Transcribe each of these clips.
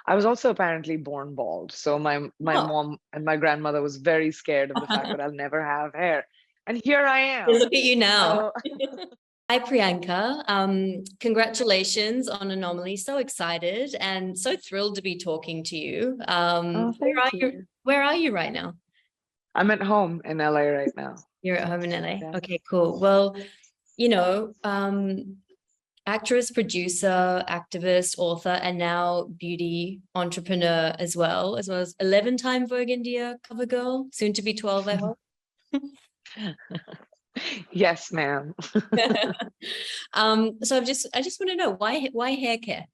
I was also apparently born bald. So my Oh. mom and my grandmother was very scared of the fact that I'll never have hair. And here I am. Look at you now. So Hi, Priyanka. Congratulations on Anomaly. So excited and so thrilled to be talking to you. thank you. Where are you right now? I'm at home in LA right now. You're at home in LA. Yeah. Okay, cool. Well, actress, producer, activist, author, and now beauty entrepreneur as well as 11-time Vogue India cover girl, soon to be 12, I hope. Yes, ma'am. So I just want to know why hair care?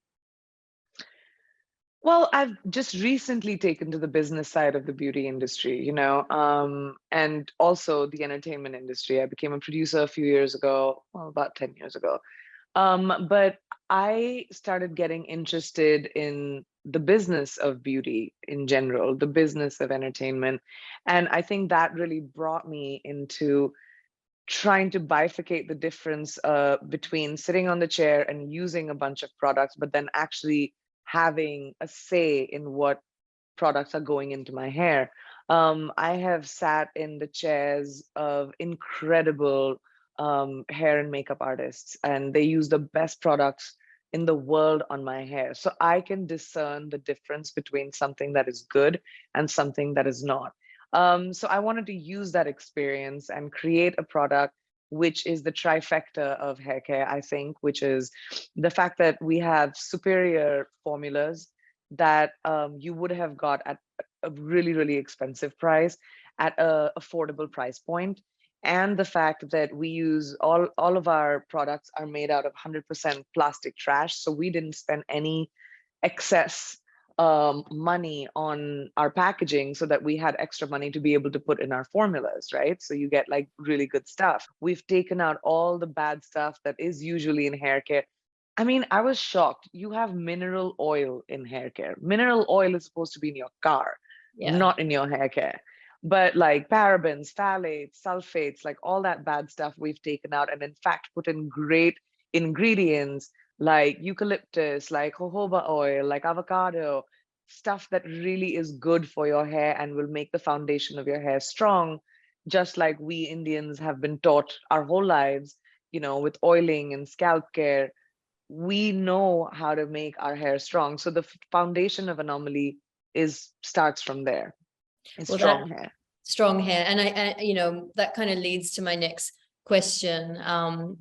Well, I've just recently taken to the business side of the beauty industry, and also the entertainment industry. I became a producer a few years ago, well, about 10 years ago. But I started getting interested in the business of beauty in general, the business of entertainment. And I think that really brought me into trying to bifurcate the difference between sitting on the chair and using a bunch of products, but then actually having a say in what products are going into my hair. I have sat in the chairs of incredible hair and makeup artists, and they use the best products in the world on my hair. So I can discern the difference between something that is good and something that is not. So I wanted to use that experience and create a product which is the trifecta of hair care, I think, which is the fact that we have superior formulas that you would have got at a really, really expensive price at a affordable price point. And the fact that we use all of our products are made out of 100% plastic trash. So we didn't spend any excess money on our packaging so that we had extra money to be able to put in our formulas, right? So you get like really good stuff. We've taken out all the bad stuff that is usually in hair care. I mean, I was shocked. You have mineral oil in hair care. Mineral oil is supposed to be in your car, Yeah. not in your hair care. But like parabens, phthalates, sulfates, like all that bad stuff we've taken out and in fact put in great ingredients like eucalyptus, like jojoba oil, like avocado, stuff that really is good for your hair and will make the foundation of your hair strong, just like we Indians have been taught our whole lives, with oiling and scalp care. We know how to make our hair strong. So the foundation of Anomaly starts from there. It's strong hair. Strong hair. And I that kind of leads to my next question,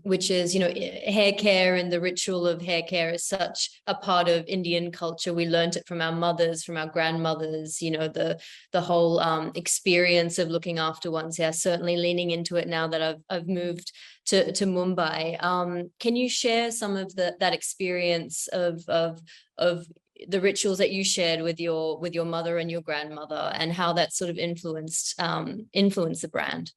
which is, hair care and the ritual of hair care is such a part of Indian culture. We learned it from our mothers, from our grandmothers, the whole experience of looking after one's hair, certainly leaning into it now that I've moved to Mumbai. Can you share some of that experience of the rituals that you shared with your mother and your grandmother, and how that sort of influenced the brand?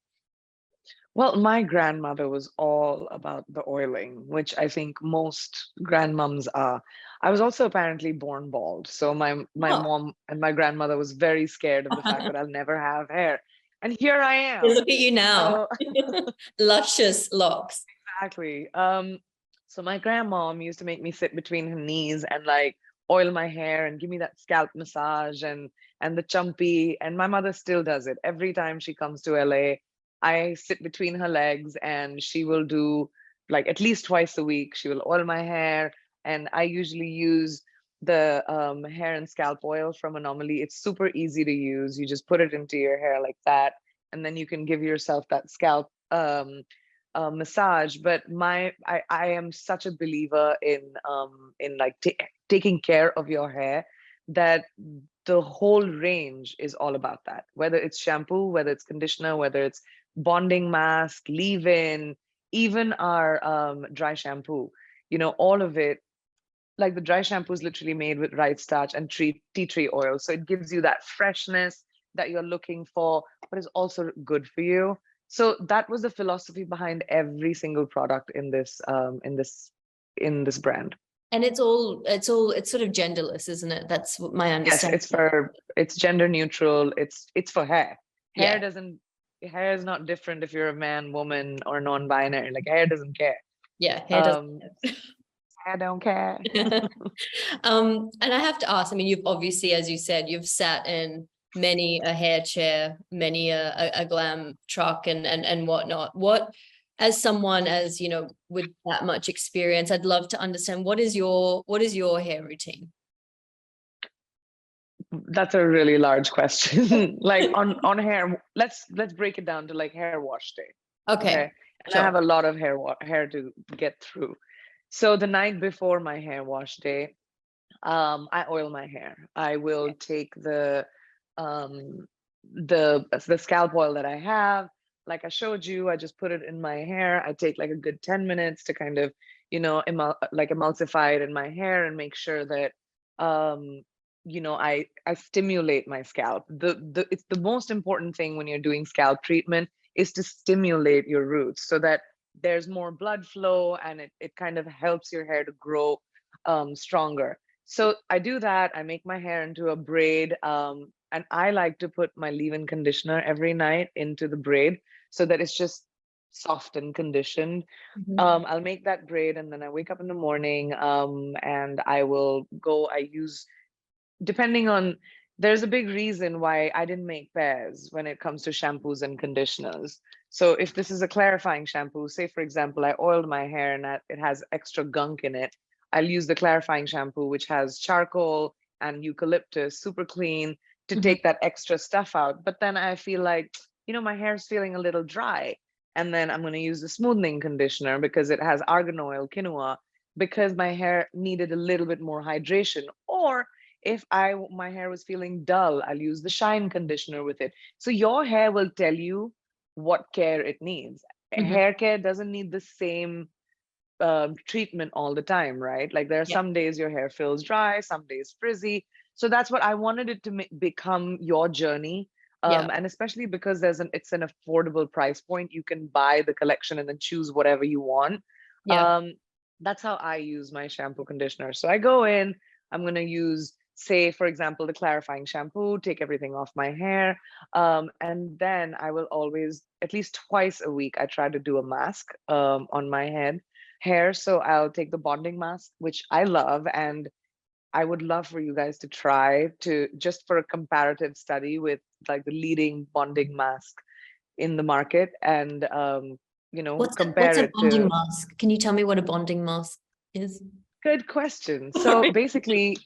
Well, my grandmother was all about the oiling, which I think most grandmoms are. I was also apparently born bald. So my mom and my grandmother was very scared of the fact that I'll never have hair. And here I am. Look at you now. Luscious locks. Exactly. So my grandmom used to make me sit between her knees and like oil my hair and give me that scalp massage and the chumpy. And my mother still does it. Every time she comes to LA, I sit between her legs and she will do like at least twice a week. She will oil my hair, and I usually use the hair and scalp oil from Anomaly. It's super easy to use. You just put it into your hair like that, and then you can give yourself that scalp massage. But I am such a believer in like taking care of your hair, that the whole range is all about that. Whether it's shampoo, whether it's conditioner, whether it's bonding mask, leave-in, even our dry shampoo, all of it. Like the dry shampoo is literally made with rice starch and tea tree oil, so it gives you that freshness that you're looking for, but is also good for you. So that was the philosophy behind every single product in this brand. And it's sort of genderless, isn't it? That's what my understanding. Yes, it's gender neutral. It's for hair. Hair is not different if you're a man, woman, or non-binary. Like hair doesn't care. Yeah, hair doesn't. I don't care. And I have to ask, I mean, you've obviously, as you said, you've sat in many a hair chair, many a glam truck and whatnot. What, as someone as, you know, with that much experience, I'd love to understand what is your hair routine? That's a really large question. Like on hair, let's break it down to like hair wash day. Okay, Okay. And I sure. have a lot of hair to get through. So the night before my hair wash day, I oil my hair. I will take um the scalp oil that I have. Like I showed you, I just put it in my hair. I take like a good 10 minutes to kind of, emulsify it in my hair and make sure that um I stimulate my scalp. The It's the most important thing when you're doing scalp treatment is to stimulate your roots so that there's more blood flow and it kind of helps your hair to grow stronger. So I do that. I make my hair into a braid, and I like to put my leave-in conditioner every night into the braid so that it's just soft and conditioned. Mhm. I'll make that braid, and then I wake up in the morning, and I will go. I use, depending on, there's a big reason why I didn't make pairs when it comes to shampoos and conditioners. So if this is a clarifying shampoo, say for example, I oiled my hair and it has extra gunk in it, I'll use the clarifying shampoo, which has charcoal and eucalyptus, super clean, to Mhm. take that extra stuff out. But then I feel like, my hair's feeling a little dry. And then I'm going to use the smoothing conditioner because it has argan oil, quinoa, because my hair needed a little bit more hydration. Or if my hair was feeling dull, I'll use the shine conditioner with it. So your hair will tell you what care it needs. Mhm. Hair care doesn't need the same treatment all the time, right? Like there are Yeah, some days your hair feels dry, some days frizzy. So that's what I wanted it to become your journey. yeah, And especially because it's an affordable price point, you can buy the collection and then choose whatever you want. yeah. Um, that's how I use my shampoo conditioner. So I go in, I'm going to use, say, for example, the clarifying shampoo, take everything off my hair. And then I will always, at least twice a week, I try to do a mask on my hair. So I'll take the bonding mask, which I love, and I would love for you guys to try to, just for a comparative study with like the leading bonding mask in the market, and What's compare a it bonding to. mask? Can you tell me what a bonding mask is? Good question. So Sorry. basically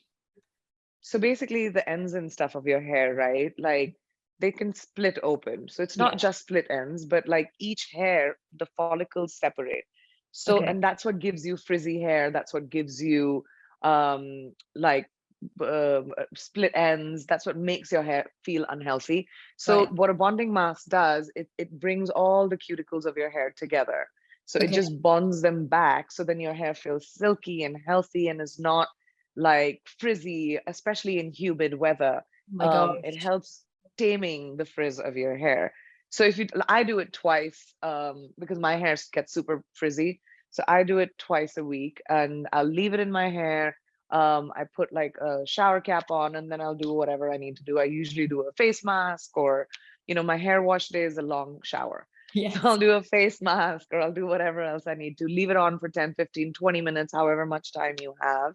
the ends and stuff of your hair, right? Like they can split open. So it's not Yeah. just split ends, but like each hair, the follicles separate. So, Okay. and that's what gives you frizzy hair. That's what gives you like split ends. That's what makes your hair feel unhealthy. So Right. what a bonding mask does, it brings all the cuticles of your hair together. So it Okay. just bonds them back. So then your hair feels silky and healthy and is not like frizzy, especially in humid weather. Oh my gosh. It helps taming the frizz of your hair. So I do it twice because my hair gets super frizzy. So I do it twice a week, and I'll leave it in my hair. I put like a shower cap on, and then I'll do whatever I need to do. I usually do a face mask, or my hair wash day is a long shower. So Yes. I'll do a face mask, or I'll do whatever else I need to. Leave it on for 10, 15, 20 minutes, however much time you have.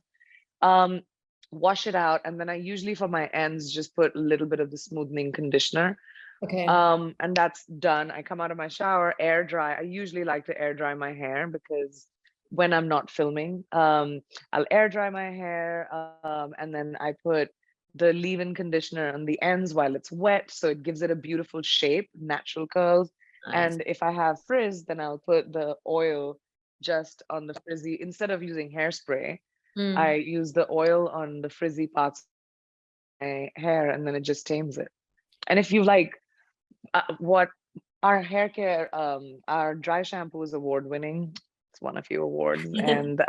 um, Wash it out, and then I usually for my ends just put a little bit of the smoothing conditioner. Okay. And that's done. I come out of my shower, air dry. I usually like to air dry my hair because when I'm not filming, I'll air dry my hair, and then I put the leave-in conditioner on the ends while it's wet, so it gives it a beautiful shape, natural curls. Nice. And if I have frizz, then I'll put the oil just on the frizzy instead of using hairspray. I Mm. use the oil on the frizzy parts of my hair, and then it just tames it. And if you like, what our hair care, our dry shampoo is award winning. It's won a few awards. And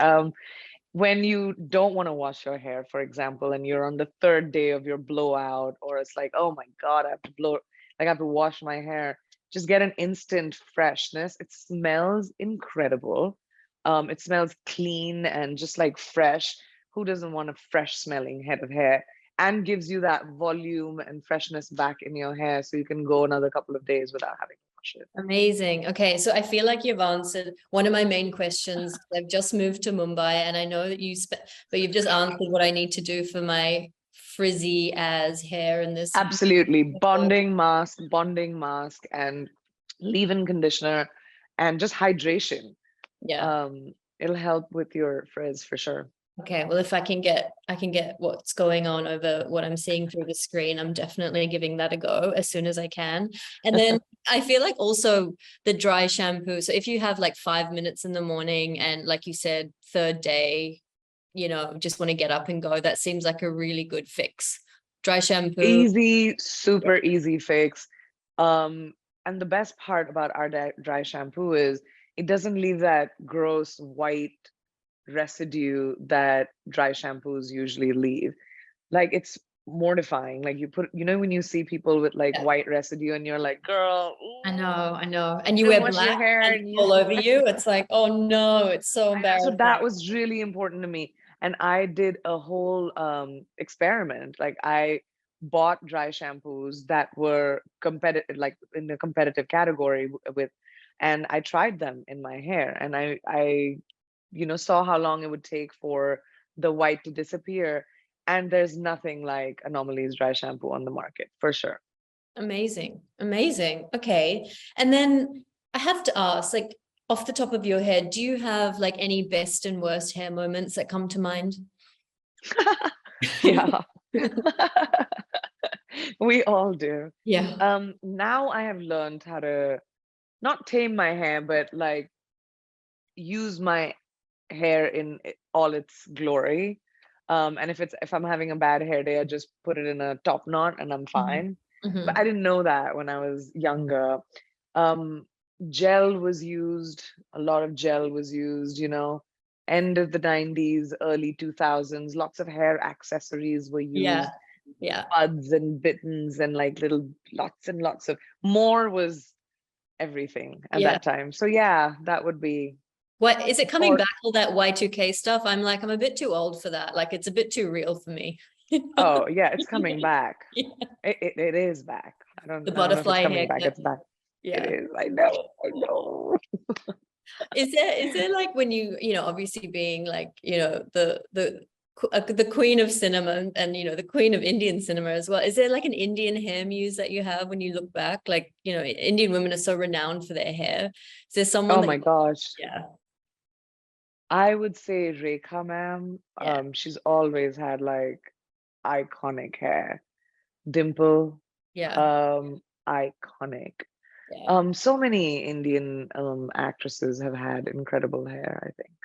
when you don't want to wash your hair, for example, and you're on the third day of your blowout, or it's like, oh my God, I have to I have to wash my hair, just get an instant freshness. It smells incredible. It smells clean and just like fresh. Who doesn't want a fresh smelling head of hair? And gives you that volume and freshness back in your hair so you can go another couple of days without having. wash it. Amazing. Okay, so I feel like you've answered one of my main questions. I've just moved to Mumbai, and I know that but you've just answered what I need to do for my frizzy as hair in this. Absolutely. Bonding mask, and leave-in conditioner, and just hydration. Yeah. It'll help with your frizz for sure. Okay, well, if I can get what's going on over what I'm seeing through the screen, I'm definitely giving that a go as soon as I can. And then I feel like also the dry shampoo. So if you have like 5 minutes in the morning and like you said, third day, just want to get up and go, that seems like a really good fix. Dry shampoo. Easy, super easy fix. And the best part about our dry shampoo is it doesn't leave that gross white residue that dry shampoos usually leave. Like, it's mortifying. Like, when you see people with like Yeah, white residue and you're like, girl, I know. And you don't wear wash your black hair, and and all over you. It's like, oh no, it's so I know. So that embarrassing. was really important to me. And I did a whole experiment. Like, I bought dry shampoos that were competitive, like in the competitive category with, and I tried them in my hair, and I saw how long it would take for the white to disappear. And there's nothing like Anomaly's dry shampoo on the market, for sure. Amazing. Amazing. Okay. And then I have to ask, like, off the top of your head, do you have like any best and worst hair moments that come to mind? Yeah. We all do. Yeah. Now I have learned how to not tame my hair, but like use my hair in all its glory. And if I'm having a bad hair day, I just put it in a top knot and I'm Mhm. fine. But I Mhm. didn't know that when I was younger. Um, Gel was used, a lot of gel was used, end of the 90s, early 2000s, lots of hair accessories were Yeah. used, Yeah. buds and bittens and like little lots and lots of more was everything at Yeah. that time. So yeah, that would be, What is it coming or back, all that Y2K stuff? I'm a bit too old for that. Like it's a bit too real for me. oh yeah, it's coming back. Yeah. It is back. I The don't I don't know if it's butterfly coming back. haircut. It's back. It Yeah. is. I know. I know. Is there like when obviously being like, the queen of cinema and the queen of Indian cinema as well. Is there like an Indian hair muse that you have when you look back? Like, Indian women are so renowned for their hair. Is there someone Oh that my gosh. yeah, I would say Rekha ma'am. yeah, She's always had like iconic hair. Dimple, yeah, um, iconic. yeah, So many Indian actresses have had incredible hair, I think.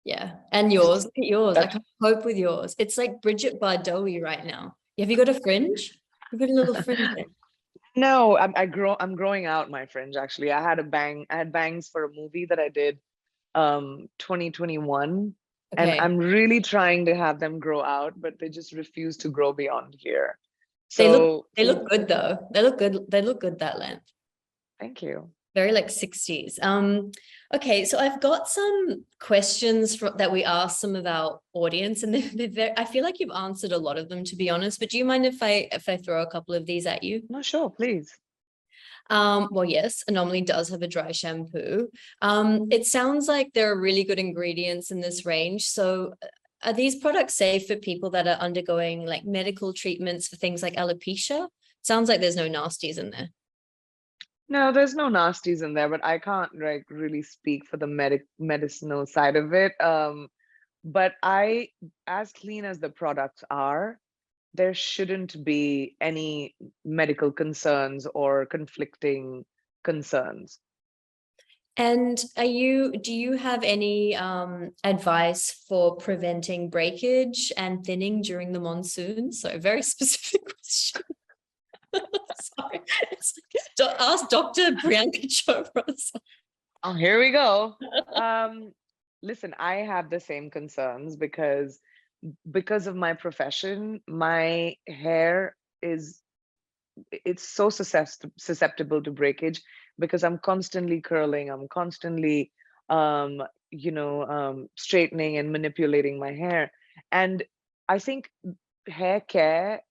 yeah. And yours, look at yours. I Uh, can't cope with yours. It's like Bridget Bardot right now. Have you got a fringe? You've got a little fringe there. No, I'm growing out my fringe actually. I had bangs for a movie that I did 2021, and Okay. I'm really trying to have them grow out, but they just refuse to grow beyond here. They look So they look good though. They look good. They look good that length. thank you. Very like 60s. Okay, so I've got some questions that we asked some of our audience, and I feel like you've answered a lot of them, to be honest. But do you mind if I throw a couple of these at you? No, sure, please. Well, yes, Anomaly does have a dry shampoo. It sounds like there are really good ingredients in this range. So are these products safe for people that are undergoing like medical treatments for things like alopecia? Sounds like there's no nasties in there. No, there's no nasties in there, but I can't like really speak for the medicinal side of it. But as clean as the products are, there shouldn't be any medical concerns or conflicting concerns. And do you have any advice for preventing breakage and thinning during the monsoon? So very specific question. Sorry. Ask Dr. Priyanka Chopra. Oh, here we go. Um, Listen, I have the same concerns because of my profession, my hair is it's so susceptible to breakage because I'm constantly curling, I'm constantly straightening and manipulating my hair. And I think hair care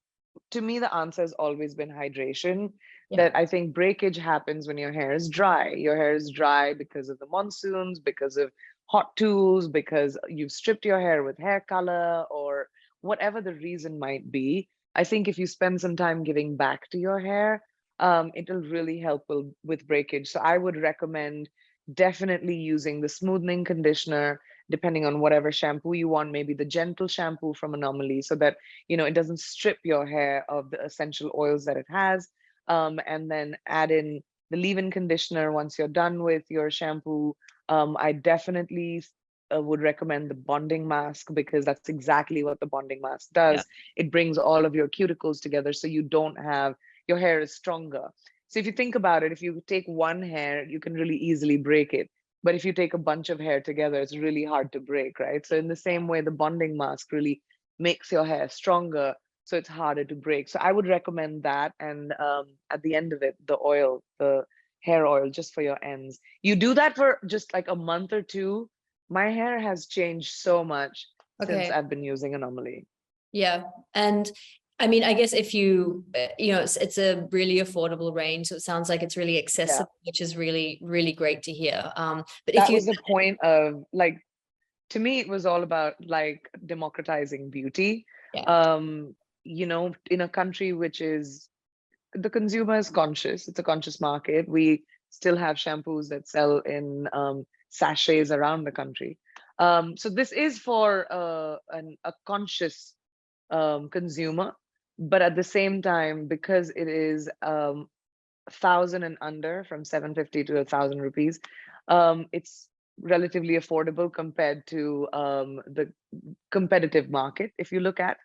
to me, the answer has always been hydration. Yeah. That I think breakage happens when your hair is dry. Your hair is dry because of the monsoons, because of hot tools, because you've stripped your hair with hair color, or whatever the reason might be. I think if you spend some time giving back to your hair, it'll really help with breakage. So I would recommend definitely using the smoothing conditioner, depending on whatever shampoo you want, maybe the gentle shampoo from Anomaly, so that it doesn't strip your hair of the essential oils that it has. And then add in the leave-in conditioner once you're done with your shampoo. I definitely would recommend the bonding mask, because that's exactly what the bonding mask Yeah. does. It brings all of your cuticles together so you don't have your hair is stronger. So if you think about it, if you take one hair, you can really easily break it. But if you take a bunch of hair together, it's really hard to break, right? So in the same way, the bonding mask really makes your hair stronger, so it's harder to break. So I would recommend that. And at the end of it, the oil, the hair oil, just for your ends. You do that for just like a month or two. My hair has changed so much since Okay. I've been using Anomaly. Yeah. And I mean, I guess if you, it's a really affordable range. So it sounds like it's really Yeah, accessible, which is really, really great to hear. But if that you, was the point of, like, to me, it was all about like democratizing beauty. yeah, Um, in a country which is, the consumer is conscious, it's a conscious market. We still have shampoos that sell in sachets around the country. So this is for a conscious consumer, but at the same time, because it is 1,000 and under, from 750 to 1,000 rupees, it's relatively affordable compared to the competitive market, if you look at,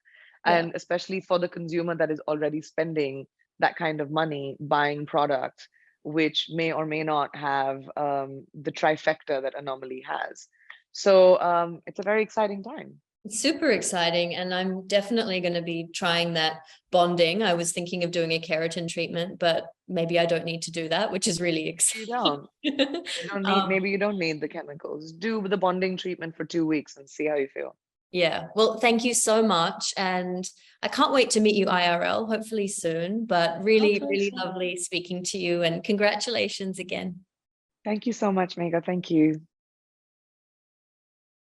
yeah. and especially for the consumer that is already spending that kind of money buying products which may or may not have the trifecta that Anomaly has. So it's a very exciting time. It's super exciting. And I'm definitely going to be trying that bonding. I was thinking of doing a keratin treatment, but maybe I don't need to do that, which is really You exciting. don't. You don't need, Um, maybe you don't need the chemicals. Do the bonding treatment for 2 weeks and see how you feel. yeah. Well, thank you so much. And I can't wait to meet you IRL, hopefully soon, but really, Hopefully really soon. lovely speaking to you, and congratulations again. Thank you so much, Megha. Thank you.